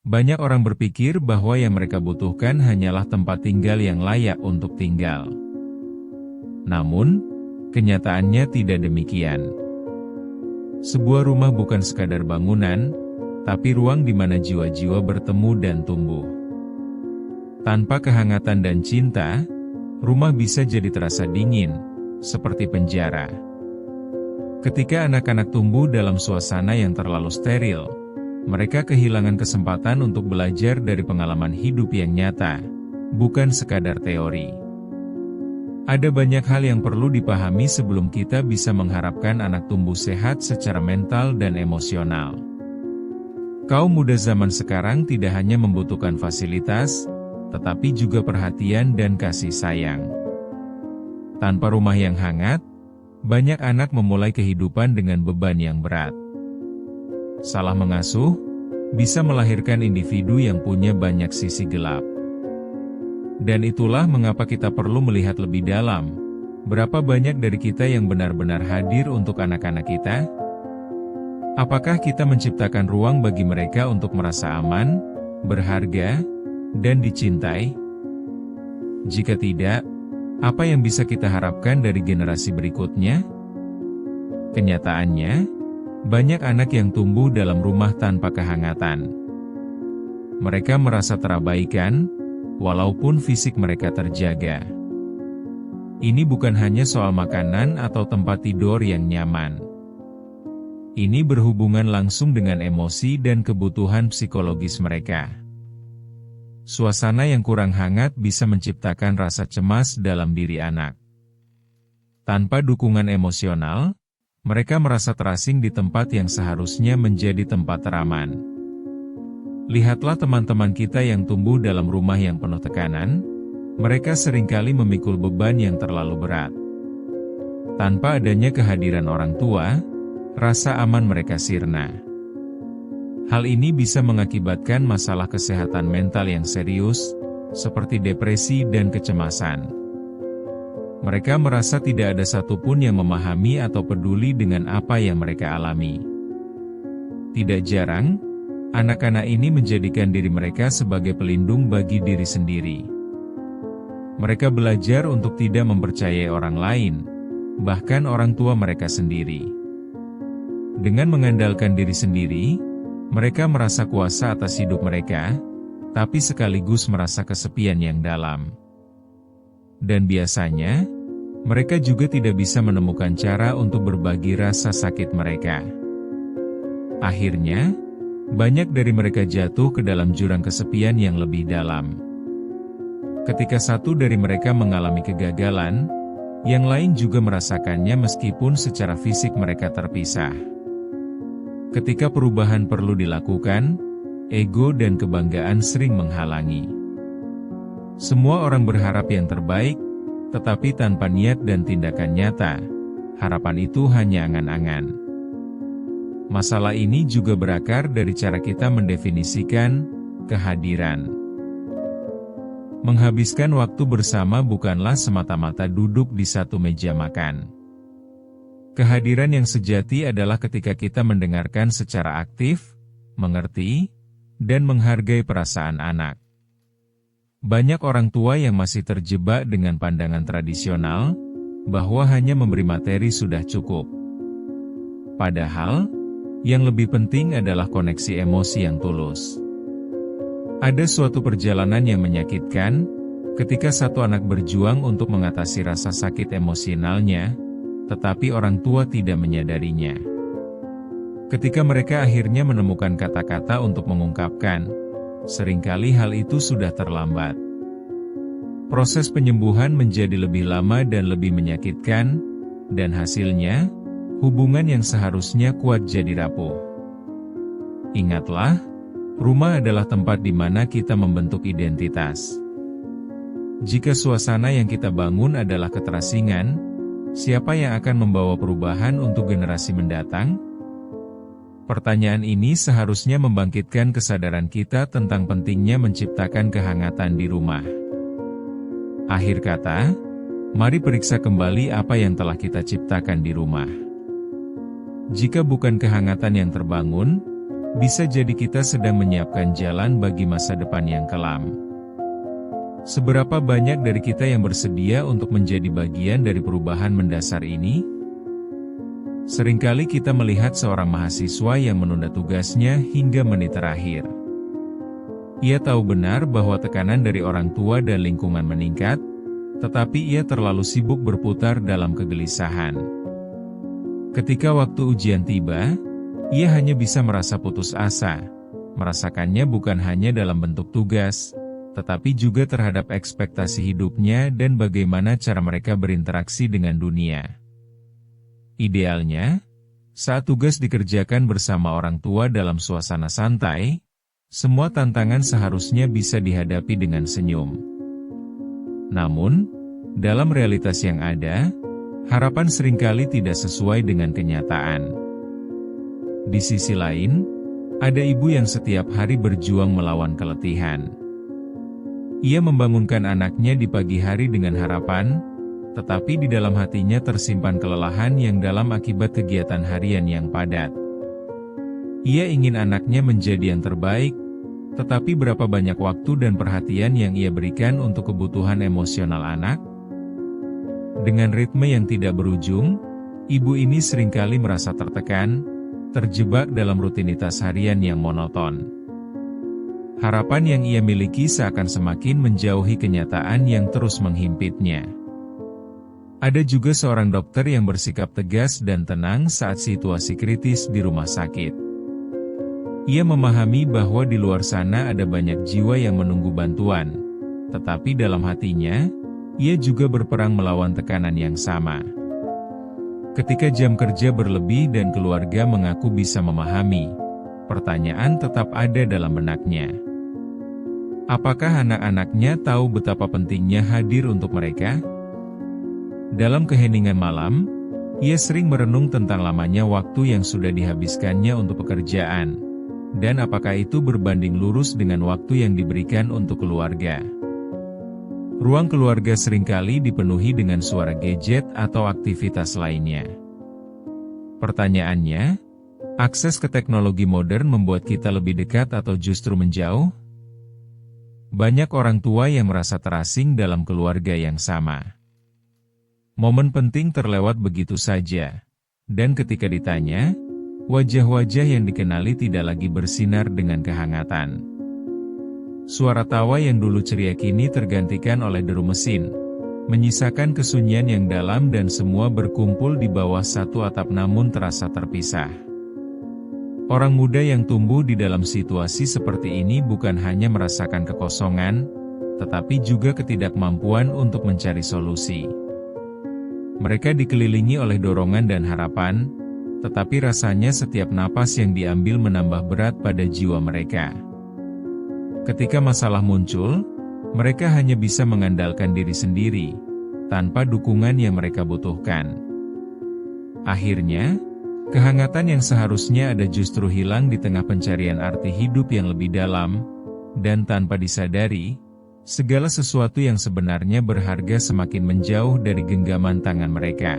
Banyak orang berpikir bahwa yang mereka butuhkan hanyalah tempat tinggal yang layak untuk tinggal. Namun, kenyataannya tidak demikian. Sebuah rumah bukan sekadar bangunan, tapi ruang di mana jiwa-jiwa bertemu dan tumbuh. Tanpa kehangatan dan cinta, rumah bisa jadi terasa dingin, seperti penjara. Ketika anak-anak tumbuh dalam suasana yang terlalu steril, mereka kehilangan kesempatan untuk belajar dari pengalaman hidup yang nyata, bukan sekadar teori. Ada banyak hal yang perlu dipahami sebelum kita bisa mengharapkan anak tumbuh sehat secara mental dan emosional. Kaum muda zaman sekarang tidak hanya membutuhkan fasilitas, tetapi juga perhatian dan kasih sayang. Tanpa rumah yang hangat, banyak anak memulai kehidupan dengan beban yang berat. Salah mengasuh bisa melahirkan individu yang punya banyak sisi gelap. Dan itulah mengapa kita perlu melihat lebih dalam, berapa banyak dari kita yang benar-benar hadir untuk anak-anak kita? Apakah kita menciptakan ruang bagi mereka untuk merasa aman, berharga, dan dicintai? Jika tidak, apa yang bisa kita harapkan dari generasi berikutnya? Kenyataannya, banyak anak yang tumbuh dalam rumah tanpa kehangatan. Mereka merasa terabaikan, walaupun fisik mereka terjaga. Ini bukan hanya soal makanan atau tempat tidur yang nyaman. Ini berhubungan langsung dengan emosi dan kebutuhan psikologis mereka. Suasana yang kurang hangat bisa menciptakan rasa cemas dalam diri anak. Tanpa dukungan emosional, mereka merasa terasing di tempat yang seharusnya menjadi tempat teraman. Lihatlah teman-teman kita yang tumbuh dalam rumah yang penuh tekanan, mereka seringkali memikul beban yang terlalu berat. Tanpa adanya kehadiran orang tua, rasa aman mereka sirna. Hal ini bisa mengakibatkan masalah kesehatan mental yang serius, seperti depresi dan kecemasan. Mereka merasa tidak ada satupun yang memahami atau peduli dengan apa yang mereka alami. Tidak jarang, anak-anak ini menjadikan diri mereka sebagai pelindung bagi diri sendiri. Mereka belajar untuk tidak mempercayai orang lain, bahkan orang tua mereka sendiri. Dengan mengandalkan diri sendiri, mereka merasa kuasa atas hidup mereka, tapi sekaligus merasa kesepian yang dalam. Dan biasanya, mereka juga tidak bisa menemukan cara untuk berbagi rasa sakit mereka. Akhirnya, banyak dari mereka jatuh ke dalam jurang kesepian yang lebih dalam. Ketika satu dari mereka mengalami kegagalan, yang lain juga merasakannya meskipun secara fisik mereka terpisah. Ketika perubahan perlu dilakukan, ego dan kebanggaan sering menghalangi. Semua orang berharap yang terbaik, tetapi tanpa niat dan tindakan nyata, harapan itu hanya angan-angan. Masalah ini juga berakar dari cara kita mendefinisikan kehadiran. Menghabiskan waktu bersama bukanlah semata-mata duduk di satu meja makan. Kehadiran yang sejati adalah ketika kita mendengarkan secara aktif, mengerti, dan menghargai perasaan anak. Banyak orang tua yang masih terjebak dengan pandangan tradisional, bahwa hanya memberi materi sudah cukup. Padahal, yang lebih penting adalah koneksi emosi yang tulus. Ada suatu perjalanan yang menyakitkan, ketika satu anak berjuang untuk mengatasi rasa sakit emosionalnya, tetapi orang tua tidak menyadarinya. Ketika mereka akhirnya menemukan kata-kata untuk mengungkapkan, seringkali hal itu sudah terlambat. Proses penyembuhan menjadi lebih lama dan lebih menyakitkan, dan hasilnya, hubungan yang seharusnya kuat jadi rapuh. Ingatlah, rumah adalah tempat di mana kita membentuk identitas. Jika suasana yang kita bangun adalah keterasingan, siapa yang akan membawa perubahan untuk generasi mendatang? Pertanyaan ini seharusnya membangkitkan kesadaran kita tentang pentingnya menciptakan kehangatan di rumah. Akhir kata, mari periksa kembali apa yang telah kita ciptakan di rumah. Jika bukan kehangatan yang terbangun, bisa jadi kita sedang menyiapkan jalan bagi masa depan yang kelam. Seberapa banyak dari kita yang bersedia untuk menjadi bagian dari perubahan mendasar ini? Seringkali kita melihat seorang mahasiswa yang menunda tugasnya hingga menit terakhir. Ia tahu benar bahwa tekanan dari orang tua dan lingkungan meningkat, tetapi ia terlalu sibuk berputar dalam kegelisahan. Ketika waktu ujian tiba, ia hanya bisa merasa putus asa, merasakannya bukan hanya dalam bentuk tugas, tetapi juga terhadap ekspektasi hidupnya dan bagaimana cara mereka berinteraksi dengan dunia. Idealnya, saat tugas dikerjakan bersama orang tua dalam suasana santai, semua tantangan seharusnya bisa dihadapi dengan senyum. Namun, dalam realitas yang ada, harapan seringkali tidak sesuai dengan kenyataan. Di sisi lain, ada ibu yang setiap hari berjuang melawan keletihan. Ia membangunkan anaknya di pagi hari dengan harapan, tetapi di dalam hatinya tersimpan kelelahan yang dalam akibat kegiatan harian yang padat. Ia ingin anaknya menjadi yang terbaik, tetapi berapa banyak waktu dan perhatian yang ia berikan untuk kebutuhan emosional anak? Dengan ritme yang tidak berujung, ibu ini seringkali merasa tertekan, terjebak dalam rutinitas harian yang monoton. Harapan yang ia miliki seakan semakin menjauhi kenyataan yang terus menghimpitnya. Ada juga seorang dokter yang bersikap tegas dan tenang saat situasi kritis di rumah sakit. Ia memahami bahwa di luar sana ada banyak jiwa yang menunggu bantuan, tetapi dalam hatinya, ia juga berperang melawan tekanan yang sama. Ketika jam kerja berlebih dan keluarga mengaku bisa memahami, pertanyaan tetap ada dalam benaknya. Apakah anak-anaknya tahu betapa pentingnya hadir untuk mereka? Dalam keheningan malam, ia sering merenung tentang lamanya waktu yang sudah dihabiskannya untuk pekerjaan, dan apakah itu berbanding lurus dengan waktu yang diberikan untuk keluarga. Ruang keluarga seringkali dipenuhi dengan suara gadget atau aktivitas lainnya. Pertanyaannya, akses ke teknologi modern membuat kita lebih dekat atau justru menjauh? Banyak orang tua yang merasa terasing dalam keluarga yang sama. Momen penting terlewat begitu saja, dan ketika ditanya, wajah-wajah yang dikenali tidak lagi bersinar dengan kehangatan. Suara tawa yang dulu ceria kini tergantikan oleh deru mesin, menyisakan kesunyian yang dalam dan semua berkumpul di bawah satu atap namun terasa terpisah. Orang muda yang tumbuh di dalam situasi seperti ini bukan hanya merasakan kekosongan, tetapi juga ketidakmampuan untuk mencari solusi. Mereka dikelilingi oleh dorongan dan harapan, tetapi rasanya setiap napas yang diambil menambah berat pada jiwa mereka. Ketika masalah muncul, mereka hanya bisa mengandalkan diri sendiri, tanpa dukungan yang mereka butuhkan. Akhirnya, kehangatan yang seharusnya ada justru hilang di tengah pencarian arti hidup yang lebih dalam, dan tanpa disadari, segala sesuatu yang sebenarnya berharga semakin menjauh dari genggaman tangan mereka.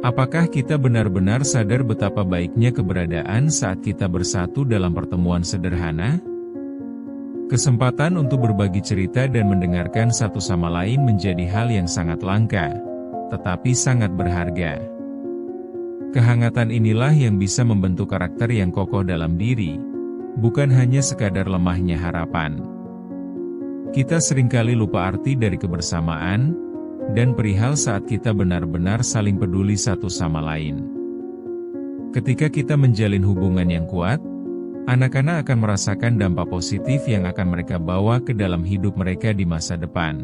Apakah kita benar-benar sadar betapa baiknya keberadaan saat kita bersatu dalam pertemuan sederhana? Kesempatan untuk berbagi cerita dan mendengarkan satu sama lain menjadi hal yang sangat langka, tetapi sangat berharga. Kehangatan inilah yang bisa membentuk karakter yang kokoh dalam diri, bukan hanya sekadar lemahnya harapan. Kita seringkali lupa arti dari kebersamaan, dan perihal saat kita benar-benar saling peduli satu sama lain. Ketika kita menjalin hubungan yang kuat, anak-anak akan merasakan dampak positif yang akan mereka bawa ke dalam hidup mereka di masa depan.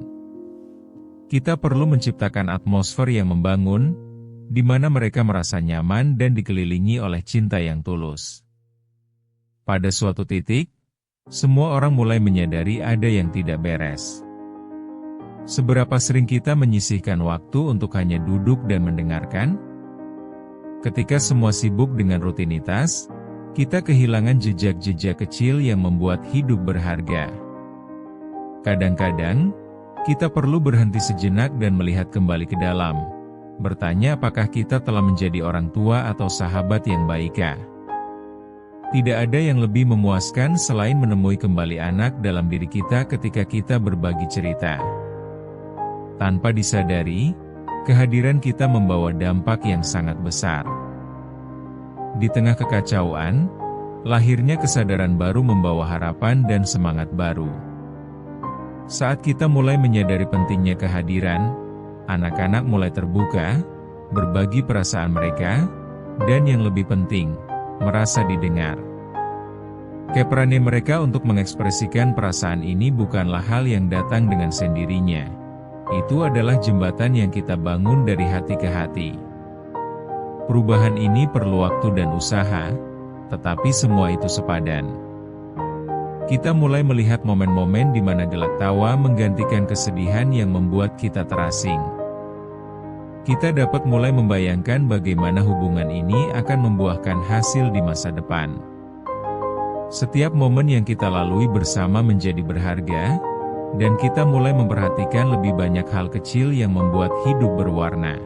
Kita perlu menciptakan atmosfer yang membangun, di mana mereka merasa nyaman dan dikelilingi oleh cinta yang tulus. Pada suatu titik, semua orang mulai menyadari ada yang tidak beres. Seberapa sering kita menyisihkan waktu untuk hanya duduk dan mendengarkan? Ketika semua sibuk dengan rutinitas, kita kehilangan jejak-jejak kecil yang membuat hidup berharga. Kadang-kadang, kita perlu berhenti sejenak dan melihat kembali ke dalam, bertanya apakah kita telah menjadi orang tua atau sahabat yang baikkah. Tidak ada yang lebih memuaskan selain menemui kembali anak dalam diri kita ketika kita berbagi cerita. Tanpa disadari, kehadiran kita membawa dampak yang sangat besar. Di tengah kekacauan, lahirnya kesadaran baru membawa harapan dan semangat baru. Saat kita mulai menyadari pentingnya kehadiran, anak-anak mulai terbuka, berbagi perasaan mereka, dan yang lebih penting, merasa didengar. Keperannya mereka untuk mengekspresikan perasaan ini bukanlah hal yang datang dengan sendirinya. Itu adalah jembatan yang kita bangun dari hati ke hati. Perubahan ini perlu waktu dan usaha, tetapi semua itu sepadan. Kita mulai melihat momen-momen di mana gelak tawa menggantikan kesedihan yang membuat kita terasing. Kita dapat mulai membayangkan bagaimana hubungan ini akan membuahkan hasil di masa depan. Setiap momen yang kita lalui bersama menjadi berharga, dan kita mulai memperhatikan lebih banyak hal kecil yang membuat hidup berwarna.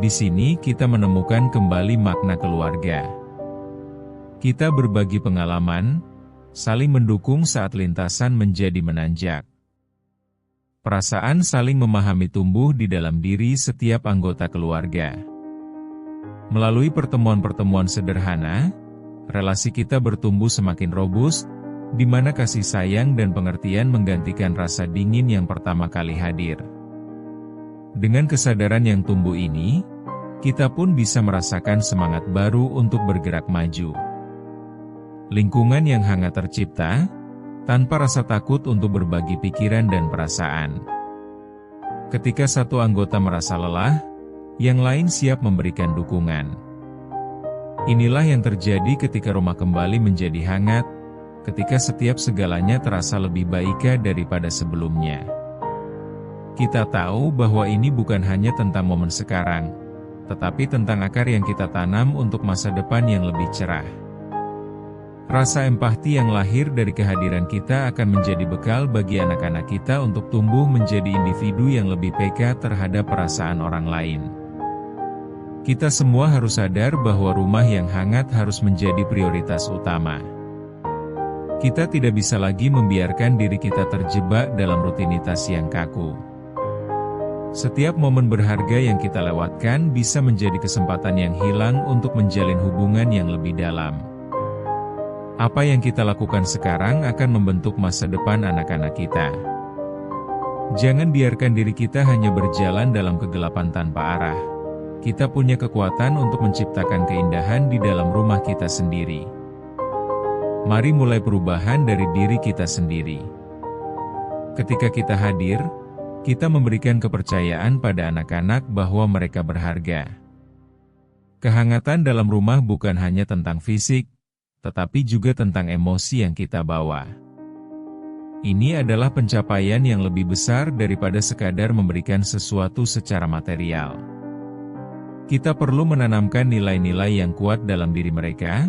Di sini kita menemukan kembali makna keluarga. Kita berbagi pengalaman, saling mendukung saat lintasan menjadi menanjak. Perasaan saling memahami tumbuh di dalam diri setiap anggota keluarga. Melalui pertemuan-pertemuan sederhana, relasi kita bertumbuh semakin robust, di mana kasih sayang dan pengertian menggantikan rasa dingin yang pertama kali hadir. Dengan kesadaran yang tumbuh ini, kita pun bisa merasakan semangat baru untuk bergerak maju. Lingkungan yang hangat tercipta, tanpa rasa takut untuk berbagi pikiran dan perasaan. Ketika satu anggota merasa lelah, yang lain siap memberikan dukungan. Inilah yang terjadi ketika rumah kembali menjadi hangat, ketika setiap segalanya terasa lebih baik daripada sebelumnya. Kita tahu bahwa ini bukan hanya tentang momen sekarang, tetapi tentang akar yang kita tanam untuk masa depan yang lebih cerah. Rasa empati yang lahir dari kehadiran kita akan menjadi bekal bagi anak-anak kita untuk tumbuh menjadi individu yang lebih peka terhadap perasaan orang lain. Kita semua harus sadar bahwa rumah yang hangat harus menjadi prioritas utama. Kita tidak bisa lagi membiarkan diri kita terjebak dalam rutinitas yang kaku. Setiap momen berharga yang kita lewatkan bisa menjadi kesempatan yang hilang untuk menjalin hubungan yang lebih dalam. Apa yang kita lakukan sekarang akan membentuk masa depan anak-anak kita. Jangan biarkan diri kita hanya berjalan dalam kegelapan tanpa arah. Kita punya kekuatan untuk menciptakan keindahan di dalam rumah kita sendiri. Mari mulai perubahan dari diri kita sendiri. Ketika kita hadir, kita memberikan kepercayaan pada anak-anak bahwa mereka berharga. Kehangatan dalam rumah bukan hanya tentang fisik, tetapi juga tentang emosi yang kita bawa. Ini adalah pencapaian yang lebih besar daripada sekadar memberikan sesuatu secara material. Kita perlu menanamkan nilai-nilai yang kuat dalam diri mereka,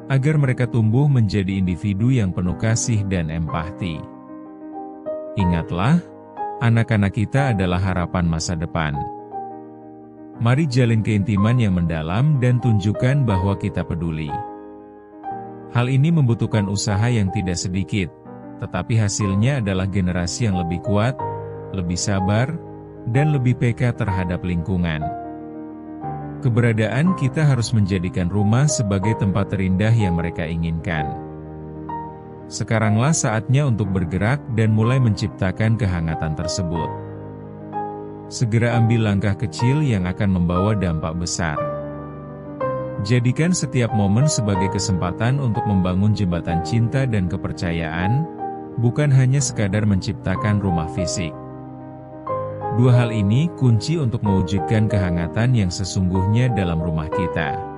agar mereka tumbuh menjadi individu yang penuh kasih dan empati. Ingatlah, anak-anak kita adalah harapan masa depan. Mari jalin keintiman yang mendalam dan tunjukkan bahwa kita peduli. Hal ini membutuhkan usaha yang tidak sedikit, tetapi hasilnya adalah generasi yang lebih kuat, lebih sabar, dan lebih peka terhadap lingkungan. Keberadaan kita harus menjadikan rumah sebagai tempat terindah yang mereka inginkan. Sekaranglah saatnya untuk bergerak dan mulai menciptakan kehangatan tersebut. Segera ambil langkah kecil yang akan membawa dampak besar. Jadikan setiap momen sebagai kesempatan untuk membangun jembatan cinta dan kepercayaan, bukan hanya sekadar menciptakan rumah fisik. Dua hal ini kunci untuk mewujudkan kehangatan yang sesungguhnya dalam rumah kita.